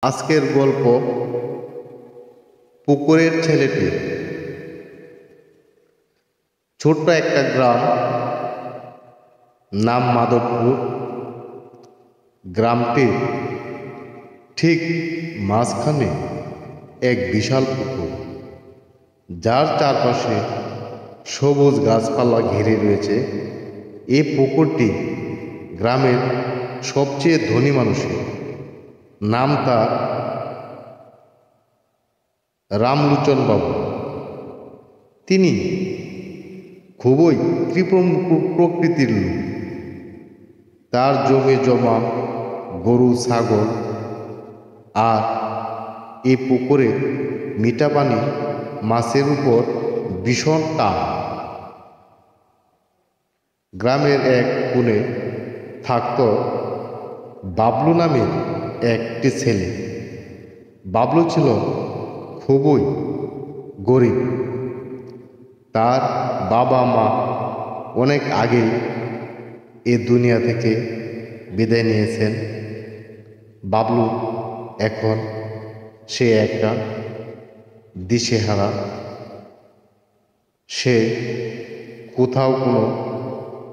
আজকের গল্প পুকুরের ছেলেটি। ছোট্ট একটা গ্রাম, নাম মাধবপুর। গ্রামটির ঠিক মাঝখানে এক বিশাল পুকুর, যার চারপাশে সবুজ গাছপালা ঘিরে রয়েছে। এই পুকুরটি গ্রামের সবচেয়ে ধনী মানুষের। নাম তার রামলোচন বাবু। তিনি খুবই কৃপণ প্রকৃতির লোক। তার জমি জমা, গরু ছাগল আর এই পুকুরে মিঠা পানির মাছের উপর ভীষণ টান। গ্রামের এক কোণে থাকত বাবলু নামের একটি ছেলে। বাবলু ছিল খুবই গরিব। তার বাবা মা অনেক আগেই এ দুনিয়া থেকে বিদায় নিয়েছেন। বাবলু এখন সে একটা দিশেহারা। সে কোথাও কোনো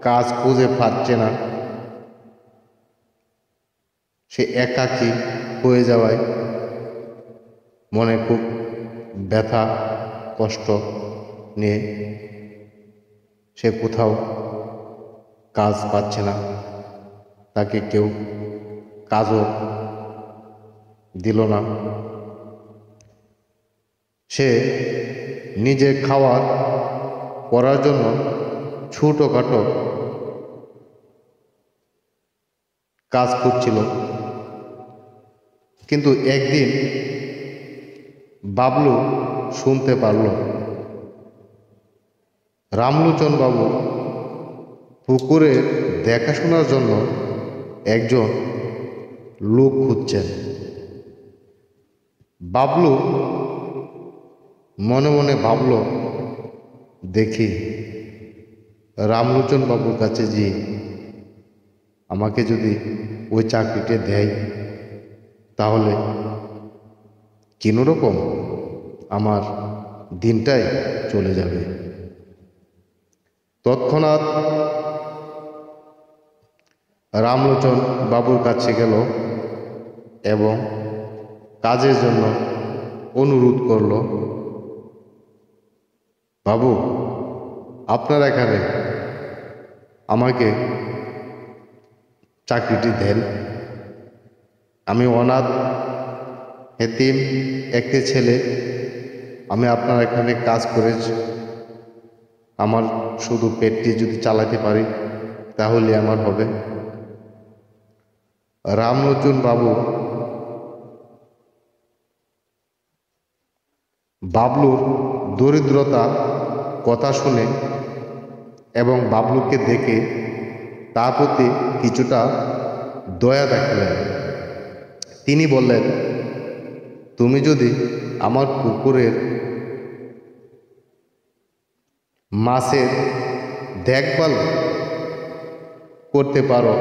কাজ খুঁজে পাচ্ছে না। সে একাকী হয়ে যাওয়ায় মনে খুব ব্যথা কষ্ট নিয়ে সে কোথাও কাজ পাচ্ছে না। তাকে কেউ কাজও দিল না। সে নিজে খাওয়ার করার জন্য ছোটোখাটো কাজ করছিল। কিন্তু একদিন বাবলু শুনতে পারল রামলোচন বাবু পুকুরের দেখাশোনার জন্য একজন লোক খুঁজছেন। বাবলু মনে মনে ভাবল, দেখি রামলোচন বাবুর কাছে যে আমাকে যদি ওই চাকরিটা দেয়, তাহলে কোনোরকম আমার দিনটাই চলে যাবে। তৎক্ষণাৎ রামলোচন বাবুর কাছে গেল এবং কাজের জন্য অনুরোধ করল, বাবু, আপনার এখানে আমাকে চাকরিটি দেন। আমি অনাথ এতিম একটি ছেলে। আমি আপনার এখানে কাজ করে আমার শুধু পেটটি যদি চালাতে পারি তাহলে আমার হবে। রামলোচন বাবু বাবলুর দরিদ্রতা কথা শুনে এবং বাবলুকে দেখে তার প্রতি কিছুটা দয়া দেখালেন। তিনি বললেন, তুমি যদি আমার পুকুরের মাছের দেখভাল করতে পারো,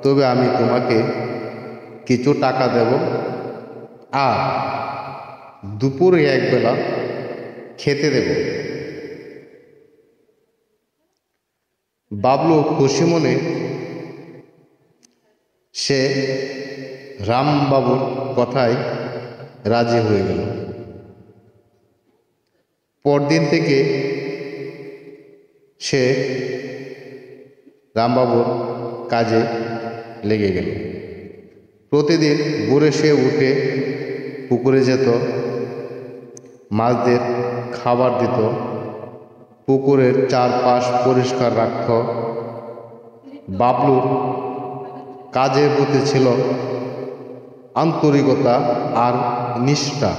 তবে আমি তোমাকে কিছু টাকা দেব আর দুপুরে একবেলা খেতে দেব। বাবলু খুশি মনে সে রামবাবুর কথায় রাজি হয়ে গেল। পরদিন থেকে সে রামবাবুর কাজে লেগে গেল। প্রতিদিন ভোরে সে উঠে পুকুরে যেত, মাছদের খাবার দিত, পুকুরের চারপাশ পরিষ্কার রাখত। বাবলুর কাজের প্রতি ছিল আন্তরিকতা আর নিষ্ঠা।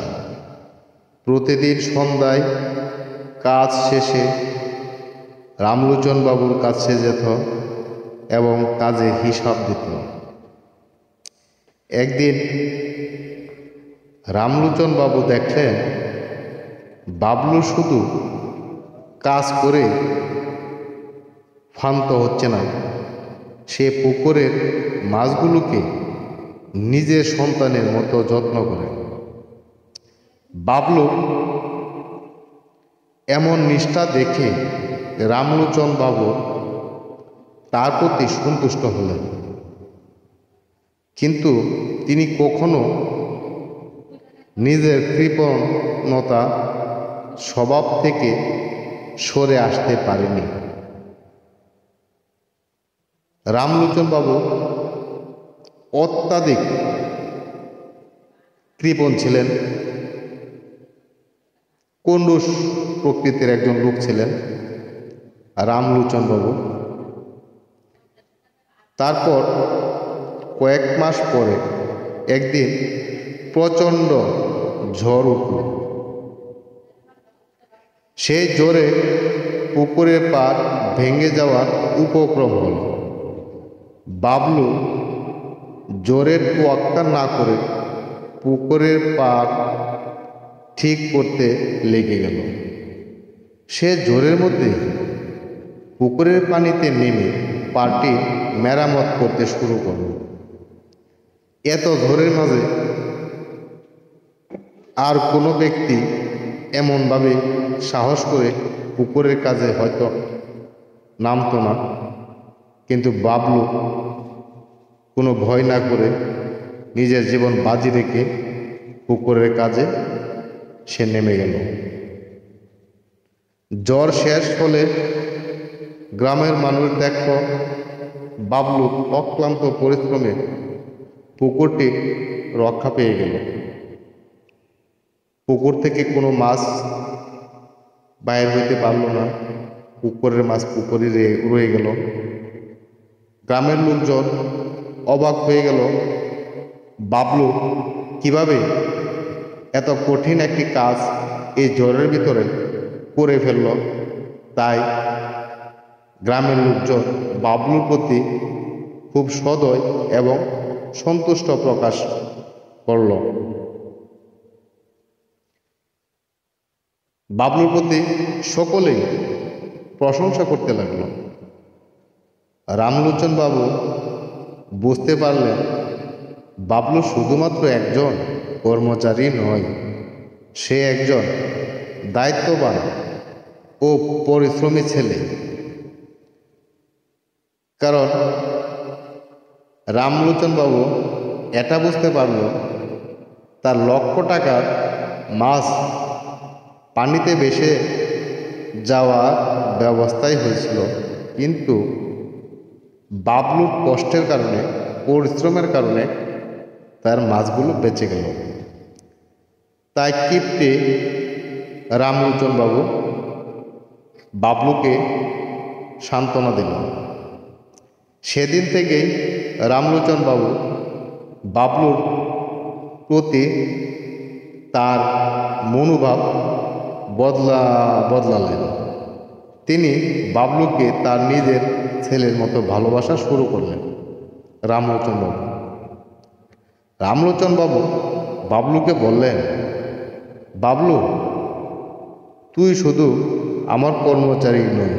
প্রতিদিন সন্ধ্যায় কাজ শেষে রামলোচন বাবুর কাছে যেত এবং কাজে হিসাব দিত। একদিন রামলোচন বাবু দেখলেন বাবলু শুধু কাজ করে ক্ষান্ত হচ্ছে না, সে পুকুরের মাছগুলোকে নিজের সন্তানের মতো যত্ন করে। বাবলু এমন নিষ্ঠা দেখে রামলোচন বাবু তার প্রতি সন্তুষ্ট হলেন, কিন্তু তিনি কখনো নিজের কৃপণতা স্বভাব থেকে সরে আসতে পারেনি। রামলোচন বাবু অত্যাধিক কৃপণ ছিলেন, কণ্ডুস প্রকৃতির একজন লোক ছিলেন রামলোচন বাবু। তারপর কয়েক মাস পরে একদিন প্রচণ্ড ঝড় উঠল। সেই ঝড়ে পুকুরের পাড় ভেঙে যাওয়ার উপক্রম হল। বাবলু ঝড়ের তোয়াক্কা না করে পুকুরের পাড় ঠিক করতে লেগে গেল। সে ঝড়ের মধ্যে পুকুরের পানিতে নেমে পাড়টি মেরামত করতে শুরু করল। এত ঝড়ের মাঝে আর কোনো ব্যক্তি এমনভাবে সাহস করে পুকুরের কাজে হয়তো নামতো না, কিন্তু বাবলু কোনো ভয় না করে নিজের জীবন বাজি রেখে পুকুরের কাজে সে নেমে গেল। ঝড় শেষ হলে গ্রামের মানুষ দেখল বাবলু অক্লান্ত পরিশ্রমে পুকুরটি রক্ষা পেয়ে গেল। পুকুর থেকে কোনো মাছ বাইর হইতে পারল না, পুকুরের মাছ পুকুরে রয়ে গেল। গ্রামের লোকজন অবাক হয়ে গেল, বাবলু কিভাবে এত কঠিন একটি কাজ এই ঝড়ের ভিতরে করে ফেলল। তাই গ্রামের লোকজন বাবলুর প্রতি খুব সদয় এবং সন্তুষ্ট প্রকাশ করল। বাবলুর প্রতি সকলেই প্রশংসা করতে লাগল। রামলোচন বাবু বুঝতে পারলেন বাবলু শুধুমাত্র একজন কর্মচারী নয়, সে একজন দায়িত্ববান ও পরিশ্রমী ছেলে। কারণ রামলোচন বাবু এটা বুঝতে পারল তার লক্ষ টাকার মাছ পানিতে ভেসে যাওয়ার ব্যবস্থাই হয়েছিল, কিন্তু বাবলুর কষ্টের কারণে, পরিশ্রমের কারণে তার মাছগুলো বেঁচে গেল। তাই কিপ্টে রামলোচন বাবু বাবলুকে সান্ত্বনা দিল। সেদিন থেকেই রামলোচন বাবু বাবলুর প্রতি তার মনোভাব বদলালেন। তিনি বাবলুকে তার নিজের ছেলের মতো ভালোবাসা শুরু করলেন। রামলোচন বাবু বাবলুকে বললেন, বাবলু, তুই শুধু আমার কর্মচারী নয়,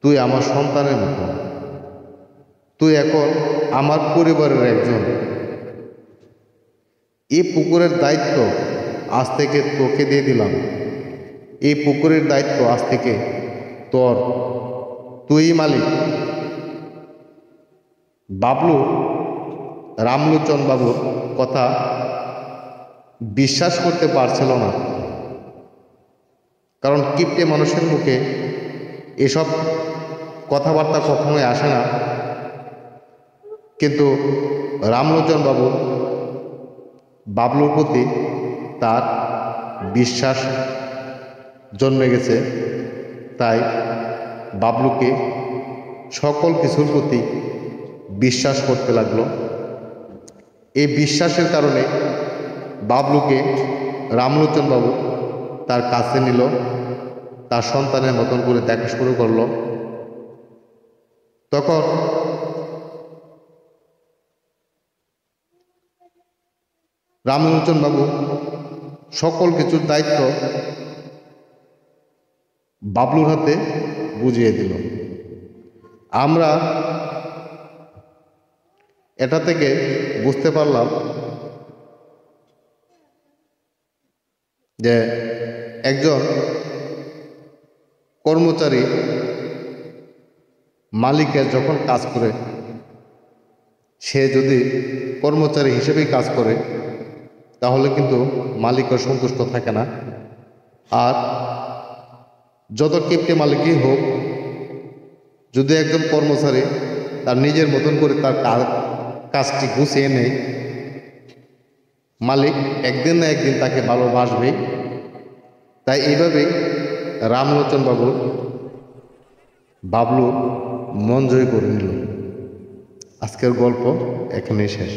তুই আমার সন্তানের মতো। তুই এখন আমার পরিবারের একজন। এই পুকুরের দায়িত্ব আজ থেকে তোকে দিয়ে দিলাম। এই পুকুরের দায়িত্ব আজ থেকে তোর, তুই মালিক। বাবলু রামলোচন বাবুর কথা বিশ্বাস করতে পারছিল না, কারণ কিপ্টে মানুষের মুখে এসব কথাবার্তা কখনোই আসে না। কিন্তু রামলোচন বাবু বাবলুর প্রতি তার বিশ্বাস জন্মে গেছে, তাই বাবলুকে সকল কিছুর প্রতি বিশ্বাস করতে লাগলো। এই বিশ্বাসের কারণে বাবলুকে রামলোচন বাবু তার কাছে নিল, তার সন্তানের মতন করে দেখা শুরু করলো। তখন রামলোচন বাবু সকল কিছুর দায়িত্ব বাবলুর হাতে বুঝিয়ে দিল। আমরা এটা থেকে বুঝতে পারলাম যে একজন কর্মচারী মালিকের যখন কাজ করে, সে যদি কর্মচারী হিসেবেই কাজ করে তাহলে কিন্তু মালিকও সন্তুষ্ট থাকে না। আর যত কিপ্টে মালিকই হোক, যদি একজন কর্মচারী তার নিজের মতন করে তার কাজটি গুছিয়ে নেয়, মালিক একদিন না একদিন তাকে ভালোবাসবে। তাই এইভাবেই রামলোচন বাবু বাবলু মন জয় করে নিল। আজকের গল্প এখানেই শেষ।